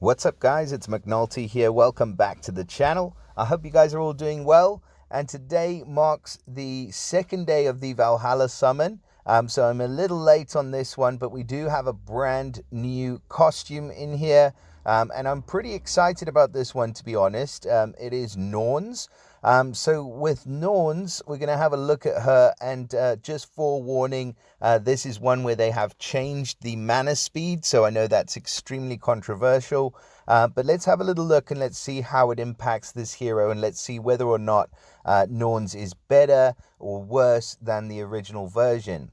What's up, guys? It's McNulty here. Welcome back to the channel. I hope you guys are all doing well. And today marks the second day of the Valhalla summon. So I'm a little late on this one, but we do have a brand new costume in here. And I'm pretty excited about this one, to be honest. It is Norns. So with Norns, we're going to have a look at her, and just forewarning, this is one where they have changed the mana speed, so I know that's extremely controversial, but let's have a little look and let's see how it impacts this hero, and let's see whether or not Norns is better or worse than the original version.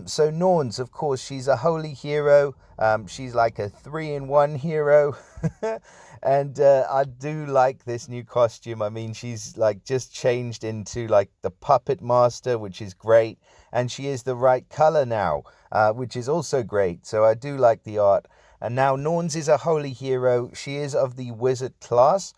So Norns, of course, she's a holy hero. She's like a 3-in-1 hero. And I do like this new costume. I mean, she's like just changed into like the puppet master, which is great. And she is the right color now, which is also great. So I do like the art. And now Norns is a holy hero. She is of the wizard class.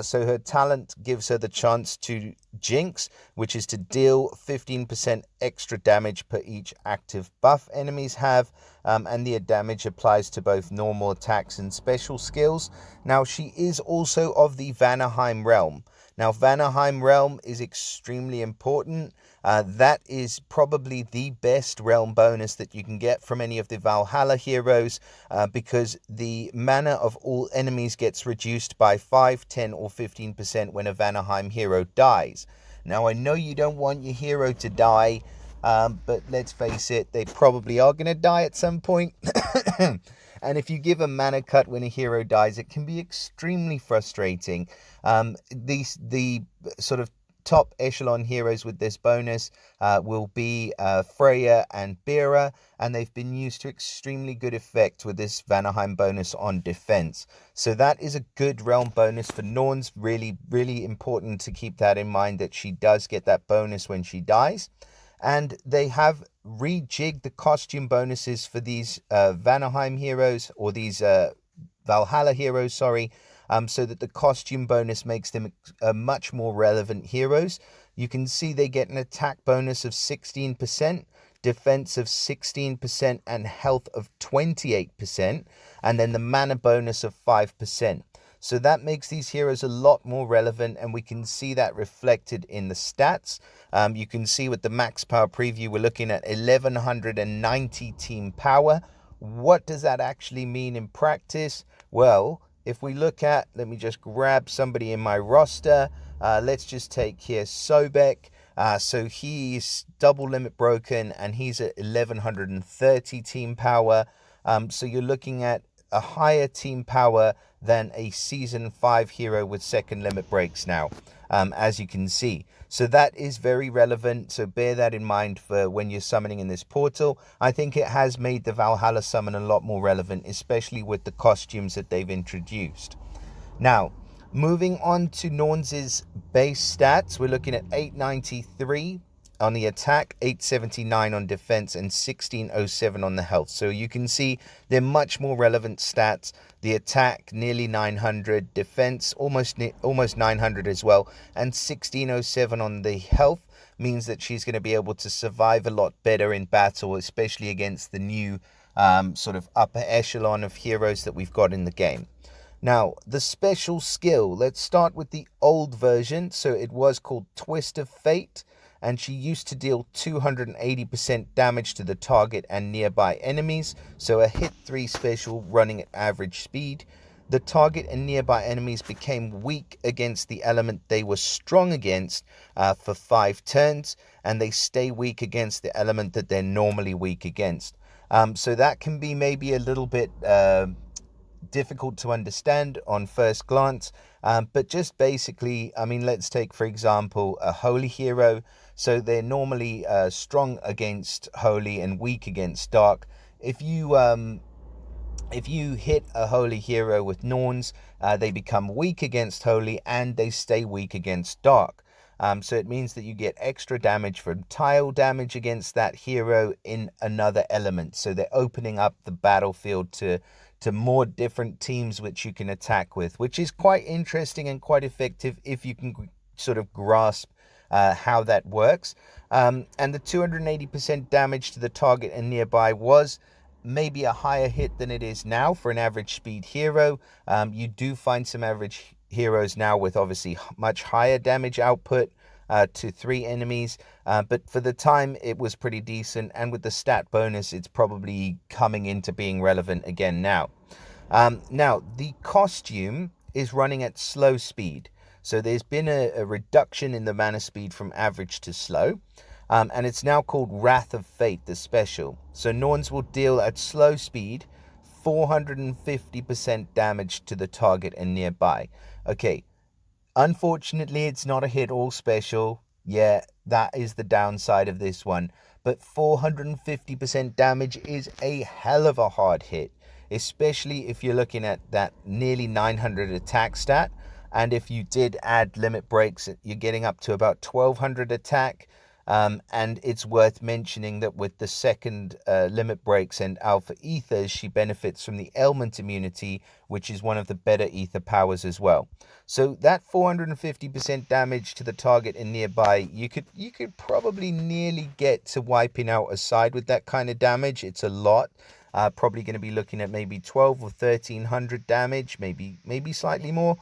So her talent gives her the chance to Jinx, which is to deal 15% extra damage per each active buff enemies have, and the damage applies to both normal attacks and special skills. Now, she is also of the Vanaheim realm. Now, Vanaheim realm is extremely important. That is probably the best realm bonus that you can get from any of the Valhalla heroes, because the mana of all enemies gets reduced by 5, 10, or 15% when a Vanaheim hero dies. Now, I know you don't want your hero to die, but let's face it, they probably are going to die at some point. And if you give a mana cut when a hero dies, it can be extremely frustrating. The sort of top echelon heroes with this bonus will be Freya and Bera, and they've been used to extremely good effect with this Vanaheim bonus on defense. So that is a good realm bonus for Norns. Really, really important to keep that in mind, that she does get that bonus when she dies. And they have rejigged the costume bonuses for these Vanaheim heroes, or these Valhalla heroes, sorry, so that the costume bonus makes them much more relevant heroes. You can see they get an attack bonus of 16%, defense of 16%, and health of 28%, and then the mana bonus of 5%. So that makes these heroes a lot more relevant, and we can see that reflected in the stats. You can see with the max power preview, we're looking at 1190 team power. What does that actually mean in practice? Well, if we look at, let me just grab somebody in my roster. Let's just take here Sobek. So he's double limit broken, and he's at 1130 team power. So you're looking at a higher team power than a season 5 hero with second limit breaks now, as you can see. So that is very relevant, so bear that in mind for when you're summoning in this portal. I think it has made the Valhalla summon a lot more relevant, especially with the costumes that they've introduced. Now, moving on to Norns' base stats, we're looking at 893 on the attack, 879 on defense, and 1607 on the health. So you can see they're much more relevant stats. The attack nearly 900, defense almost 900 as well, and 1607 on the health means that she's going to be able to survive a lot better in battle, especially against the new sort of upper echelon of heroes that we've got in the game. Now, the special skill, let's start with the old version. So it was called Twist of Fate, and she used to deal 280% damage to the target and nearby enemies, so a hit 3 special running at average speed. The target and nearby enemies became weak against the element they were strong against for 5 turns, and they stay weak against the element that they're normally weak against. So that can be maybe a little bit difficult to understand on first glance, but just basically, I mean, let's take, for example, a holy hero. So they're normally strong against holy and weak against dark. If you hit a holy hero with Norns, they become weak against holy and they stay weak against dark. So it means that you get extra damage from tile damage against that hero in another element. So they're opening up the battlefield to more different teams which you can attack with, which is quite interesting and quite effective if you can sort of grasp how that works. And the 280% damage to the target and nearby was maybe a higher hit than it is now for an average speed hero. You do find some average heroes now with obviously much higher damage output to 3 enemies, but for the time it was pretty decent, and with the stat bonus it's probably coming into being relevant again now. Now the costume is running at slow speed, so there's been a reduction in the mana speed from average to slow. And it's now called Wrath of Fate, the special. So Norns will deal at slow speed 450% damage to the target and nearby. Okay, unfortunately it's not a hit all special. Yeah, that is the downside of this one. But 450% damage is a hell of a hard hit, especially if you're looking at that nearly 900 attack stat. And if you did add limit breaks, you're getting up to about 1200 attack. And it's worth mentioning that with the second limit breaks and alpha ethers, she benefits from the ailment immunity, which is one of the better ether powers as well. So that 450% damage to the target and nearby, you could probably nearly get to wiping out a side with that kind of damage. It's a lot. Probably going to be looking at maybe 12 or 1300 damage, maybe slightly more.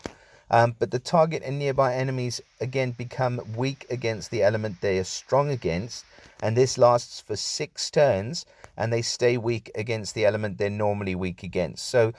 But the target and nearby enemies again become weak against the element they are strong against, and this lasts for 6 turns, and they stay weak against the element they're normally weak against. So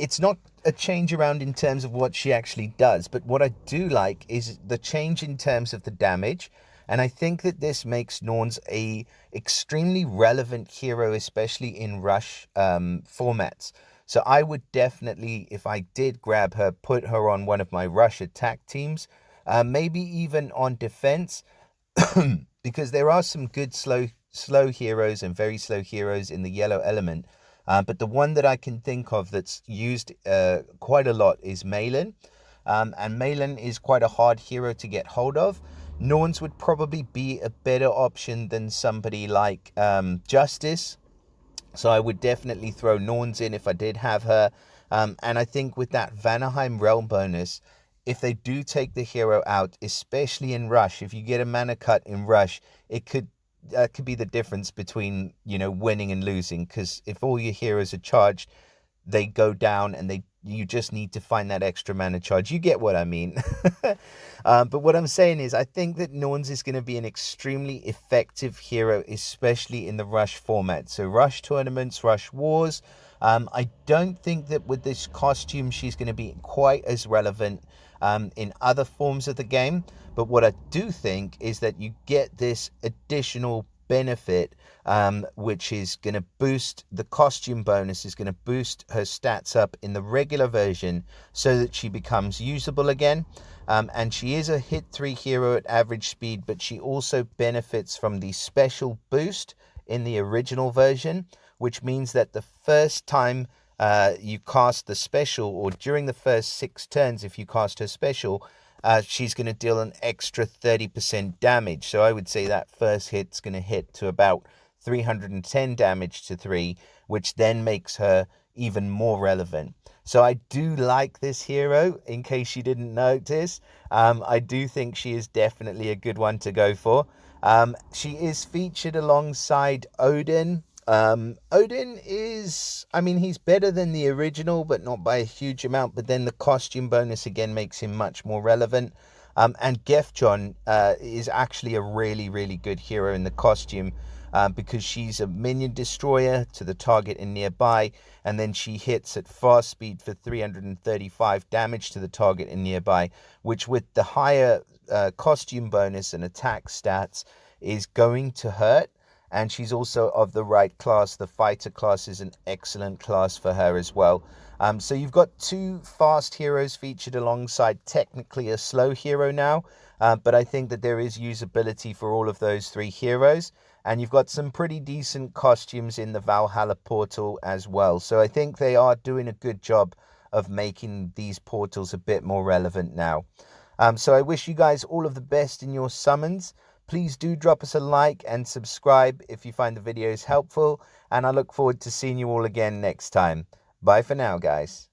it's not a change around in terms of what she actually does, but what I do like is the change in terms of the damage, and I think that this makes Norns a extremely relevant hero, especially in rush formats. So I would definitely, if I did grab her, put her on one of my rush attack teams, maybe even on defense, because there are some good slow heroes and very slow heroes in the yellow element. But the one that I can think of that's used quite a lot is Malin. And Malin is quite a hard hero to get hold of. Norns would probably be a better option than somebody like Justice. So I would definitely throw Norns in if I did have her. And I think with that Vanaheim Realm bonus, if they do take the hero out, especially in Rush, if you get a mana cut in Rush, it could be the difference between, winning and losing. Because if all your heroes are charged, they go down and you just need to find that extra mana charge. You get what I mean. But what I'm saying is I think that Norns is going to be an extremely effective hero, especially in the Rush format. So Rush tournaments, Rush wars. I don't think that with this costume she's going to be quite as relevant in other forms of the game. But what I do think is that you get this additional benefit, which is going to boost the costume bonus, is going to boost her stats up in the regular version so that she becomes usable again. And she is a hit 3 hero at average speed, but she also benefits from the special boost in the original version, which means that the first time you cast the special, or during the first 6 turns if you cast her special, she's going to deal an extra 30% damage. So I would say that first hit's going to hit to about 310 damage to 3, which then makes her even more relevant. So I do like this hero, in case you didn't notice. I do think she is definitely a good one to go for. She is featured alongside Odin. Odin is, he's better than the original, but not by a huge amount. But then the costume bonus again makes him much more relevant. And Gefjon is actually a really, really good hero in the costume, because she's a minion destroyer to the target and nearby, and then she hits at fast speed for 335 damage to the target and nearby, which with the higher costume bonus and attack stats is going to hurt. And she's also of the right class. The fighter class is an excellent class for her as well. So you've got 2 fast heroes featured alongside technically a slow hero now. But I think that there is usability for all of those 3 heroes. And you've got some pretty decent costumes in the Valhalla portal as well. So I think they are doing a good job of making these portals a bit more relevant now. So I wish you guys all of the best in your summons. Please do drop us a like and subscribe if you find the videos helpful. And I look forward to seeing you all again next time. Bye for now, guys.